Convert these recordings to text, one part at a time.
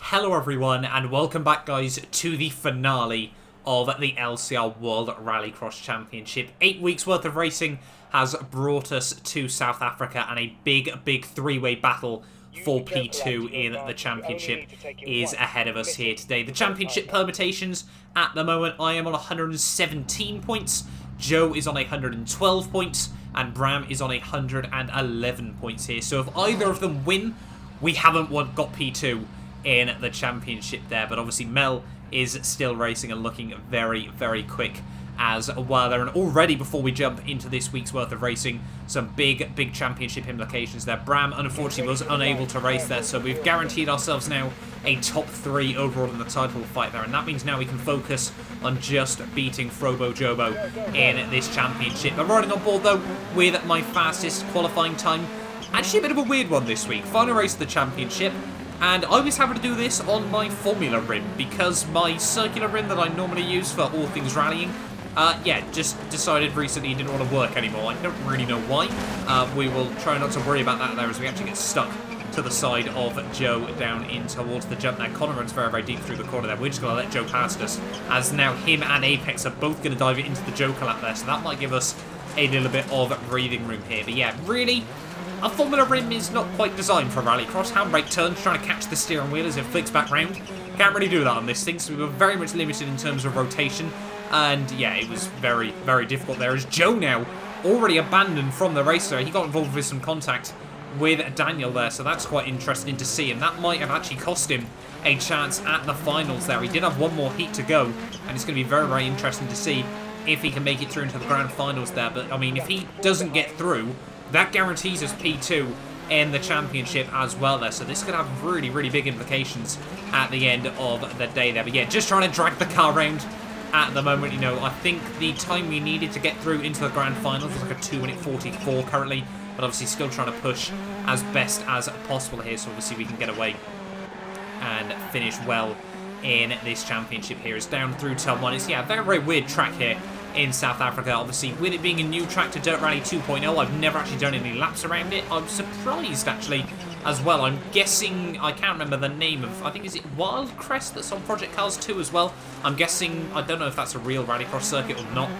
Hello everyone and welcome back guys to the finale of the LCR World Rallycross Championship. 8 weeks worth of racing has brought us to South Africa, and a big three-way battle for P2 in the championship is ahead of us here today. The championship permutations at the moment, I am on 117 points, Joe is on 112 points, and Bram is on 111 points here. So if either of them win, we haven't got P2 in the championship there, but obviously Mel is still racing and looking very quick as well there. And already, before we jump into this week's worth of racing, some big championship implications there. Bram unfortunately was unable to race there, so we've guaranteed ourselves now a top 3 overall in the title fight there, and that means now we can focus on just beating Frobo Jobo in this championship. I'm riding on board though with my fastest qualifying time. Actually a bit of a weird one this week. Final race of the championship, and I was having to do this on my Formula rim because my circular rim that I normally use for all things rallying, just decided recently it didn't want to work anymore. I don't really know why. We will try not to worry about that there as we actually get stuck to the side of Joe down in towards the jump there. Connor runs very deep through the corner there. We're just going to let Joe past us, as now him and Apex are both going to dive into the Joker lap there, so that might give us a little bit of breathing room here. But yeah, really, a Formula rim is not quite designed for rallycross. Handbrake turns, trying to catch the steering wheel as it flicks back round. Can't really do that on this thing, so we were very much limited in terms of rotation. And yeah, it was very difficult there, as Joe now already abandoned from the race there. He got involved with some contact with Daniel there, so that's quite interesting to see, and that might have actually cost him a chance at the finals there. He did have one more heat to go, and it's going to be very interesting to see if he can make it through into the grand finals there. But I mean, if he doesn't get through, that guarantees us P2 in the championship as well there. So this could have really big implications at the end of the day there. But yeah, just trying to drag the car around at the moment. You know, I think the time we needed to get through into the grand finals was like a 2 minute 44 currently. But obviously still trying to push as best as possible here. So obviously we can get away and finish well in this championship here. It's down through turn 1. It's, yeah, very weird track here in South Africa. Obviously, with it being a new track to Dirt Rally 2.0, I've never actually done any laps around it. I'm surprised, actually, as well. I'm guessing, I can't remember the name of, I think, is it Wild Crest that's on Project Cars 2 as well? I'm guessing, I don't know if that's a real rallycross circuit or not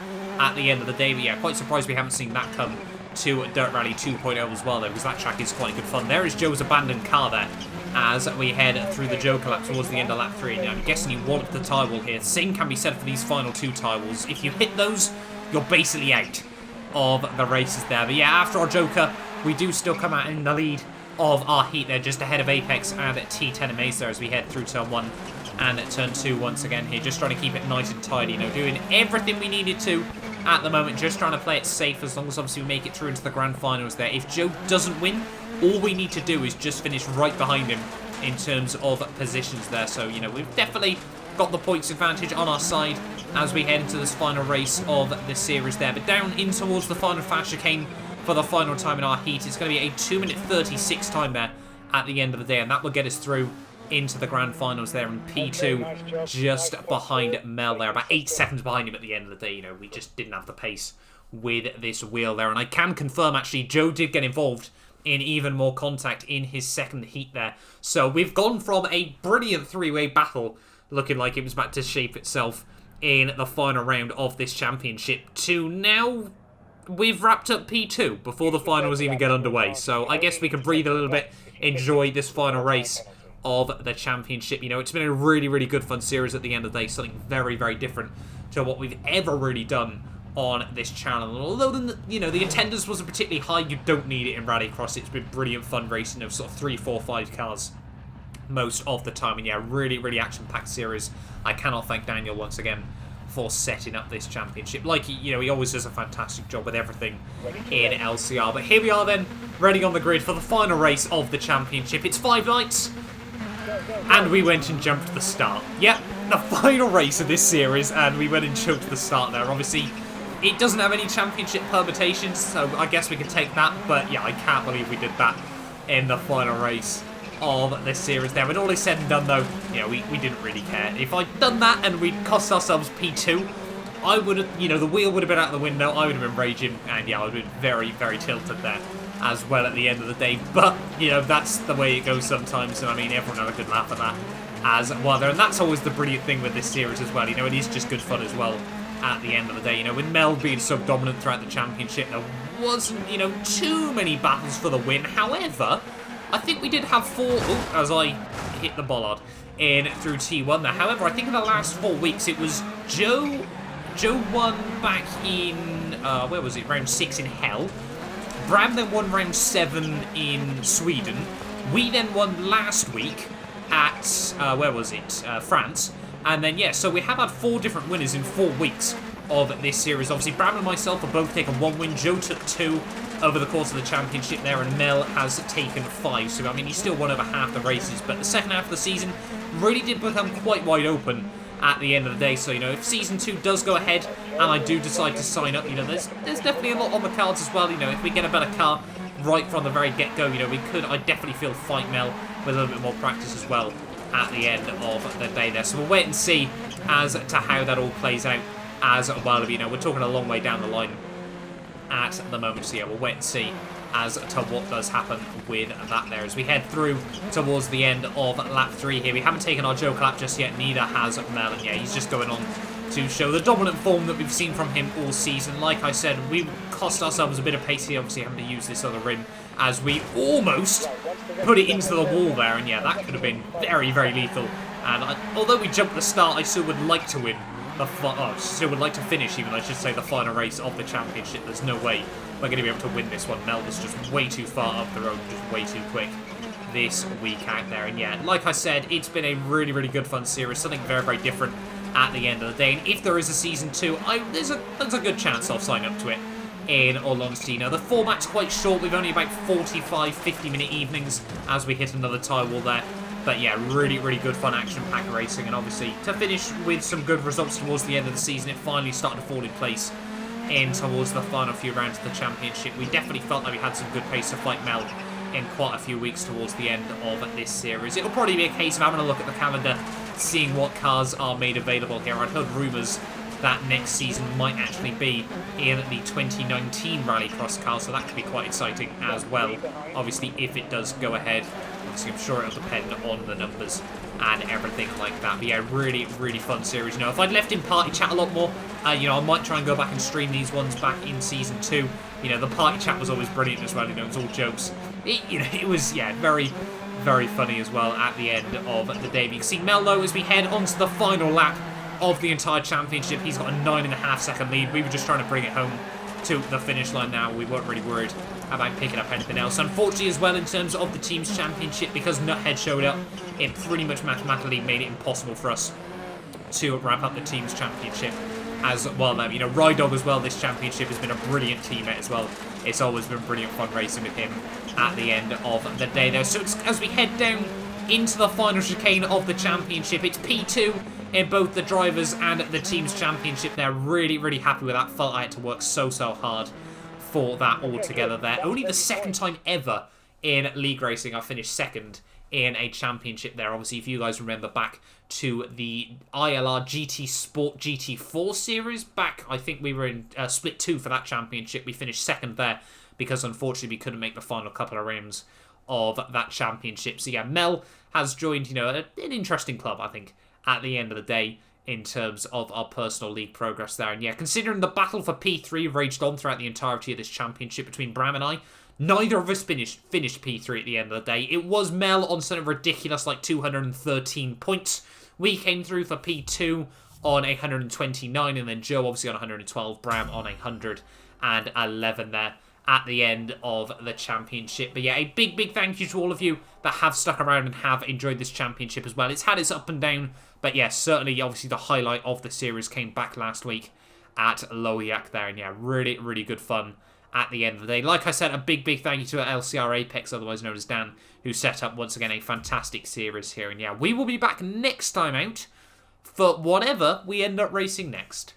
at the end of the day, but yeah, quite surprised we haven't seen that come to Dirt Rally 2.0 as well, though, because that track is quite good fun. There is Joe's abandoned car there as we head through the Joker lap towards the end of lap 3. Now, I'm guessing you wallop the tyre wall here. Same can be said for these final 2 tyre walls. If you hit those, you're basically out of the races there. But yeah, after our Joker, we do still come out in the lead of our heat there, just ahead of Apex and T10 Amaze there as we head through turn 1 and turn 2 once again here. Just trying to keep it nice and tidy, you know, doing everything we needed to at the moment, just trying to play it safe as long as obviously we make it through into the grand finals there. If Joe doesn't win, all we need to do is just finish right behind him in terms of positions there. So, you know, we've definitely got the points advantage on our side as we head into this final race of the series there. But down in towards the final fast chicane for the final time in our heat, it's going to be a 2 minute 36 time there at the end of the day, and that will get us through into the grand finals there, and P2 just behind Mel there, about 8 seconds behind him at the end of the day. You know, we just didn't have the pace with this wheel there, and I can confirm actually Joe did get involved in even more contact in his second heat there. So we've gone from a brilliant 3-way battle looking like it was about to shape itself in the final round of this championship to now we've wrapped up P2 before the finals even get underway. So I guess we can breathe a little bit, enjoy this final race of the championship. You know, it's been a really good fun series at the end of the day, something very different to what we've ever really done on this channel. And although, you know, the attendance wasn't particularly high, you don't need it in rallycross. It's been brilliant fun racing of sort of 3, 4, 5 cars most of the time, and yeah, really action-packed series. I cannot thank Daniel once again for setting up this championship. Like, you know, he always does a fantastic job with everything in LCR. But here we are then, ready on the grid for the final race of the championship. It's 5 lights, and we went and jumped the start. Yep, the final race of this series, and we went and jumped the start there. Obviously, it doesn't have any championship permutations, so I guess we can take that. But yeah, I can't believe we did that in the final race of this series there. When all is said and done, though, you know, we didn't really care. If I'd done that and we'd cost ourselves P2, I would have, you know, the wheel would have been out the window, I would have been raging, and yeah, I would have been very tilted there as well at the end of the day. But, you know, that's the way it goes sometimes, and I mean, everyone had a good laugh at that. as well there. And that's always the brilliant thing with this series as well. You know, it is just good fun as well at the end of the day. You know, with Mel being so dominant throughout the championship, there wasn't, you know, too many battles for the win. However, I think we did have 4... Oh, as I hit the bollard in through T1 there. However, I think in the last 4 weeks, it was Joe won back in... where was it? Round 6 in Hell. Bram then won round 7 in Sweden. We then won last week at... where was it? France. And then, yeah, so we have had 4 different winners in 4 weeks of this series. Obviously, Bram and myself have both taken 1 win. Joe took 2 over the course of the championship there, and Mel has taken 5. So, I mean, he still won over half the races. But the second half of the season really did become quite wide open at the end of the day. So, you know, if Season 2 does go ahead and I do decide to sign up, you know, there's definitely a lot on the cards as well. You know, if we get a better car right from the very get-go, you know, I definitely feel fight Mel with a little bit more practice as well at the end of the day there. So we'll wait and see as to how that all plays out as well. You know, we're talking a long way down the line at the moment. So yeah, we'll wait and see as to what does happen with that there as we head through towards the end of lap 3 here. We haven't taken our Joker lap just yet, neither has Mel, and yeah, he's just going on to show the dominant form that we've seen from him all season. Like I said, we cost ourselves a bit of pace here, obviously having to use this other rim as we almost put it into the wall there, and yeah, that could have been very, very lethal. And although we jumped the start, I still would like to win still would like to finish, even I should say, the final race of the championship. There's no way we're going to be able to win this one. Mel was just way too far up the road, just way too quick this week out there. And yeah, like I said, it's been a really, really good fun series, something very, very different at the end of the day. And if there is a Season 2, there's a good chance I'll sign up to it, in all honesty. Now, the format's quite short. We've only about 45, 50-minute evenings as we hit another tie wall there. But yeah, really, really good fun action-packed racing. And obviously, to finish with some good results towards the end of the season, it finally started to fall in place in towards the final few rounds of the championship. We definitely felt like we had some good pace to fight Mel in quite a few weeks towards the end of this series. It'll probably be a case of having a look at the calendar, seeing what cars are made available here. I'd heard rumours that next season might actually be in the 2019 Rallycross car, so that could be quite exciting as well. Obviously, if it does go ahead, obviously I'm sure it'll depend on the numbers and everything like that. But yeah, really, really fun series. You know, if I'd left in party chat a lot more, you know, I might try and go back and stream these ones back in Season 2. You know, the party chat was always brilliant as well. You know, it was all jokes. It was, yeah, very, very funny as well at the end of the day. But you can see Mel, though, as we head onto the final lap of the entire championship. He's got a 9.5-second lead. We were just trying to bring it home to the finish line now. We weren't really worried about picking up anything else. Unfortunately as well, in terms of the team's championship, because Nuthead showed up, it pretty much mathematically made it impossible for us to wrap up the team's championship as well. Now, you know, Rydog as well, this championship has been a brilliant teammate as well. It's always been brilliant fun racing with him at the end of the day there. So as we head down into the final chicane of the championship, it's P2 in both the drivers and the team's championship. They're really, really happy with that. Felt I had to work so hard for that all together there. Only the second time ever in league racing I finished second in a championship there. Obviously, if you guys remember back to the ILR GT Sport GT4 series, back, I think we were in split 2 for that championship. We finished second there because unfortunately we couldn't make the final couple of rounds of that championship. So yeah, Mel has joined, you know, an interesting club, I think, at the end of the day, in terms of our personal league progress there. And yeah, considering the battle for P3 raged on throughout the entirety of this championship between Bram and I, neither of us finished P3 at the end of the day. It was Mel on something ridiculous like 213 points. We came through for P2 on 129, and then Joe obviously on 112, Bram on 111 there at the end of the championship. But yeah, a big, big thank you to all of you that have stuck around and have enjoyed this championship as well. It's had its up and down, but yeah, certainly, obviously, the highlight of the series came back last week at Lowiak there. And yeah, really, really good fun at the end of the day. Like I said, a big, big thank you to LCR Apex, otherwise known as Dan, who set up, once again, a fantastic series here. And yeah, we will be back next time out for whatever we end up racing next.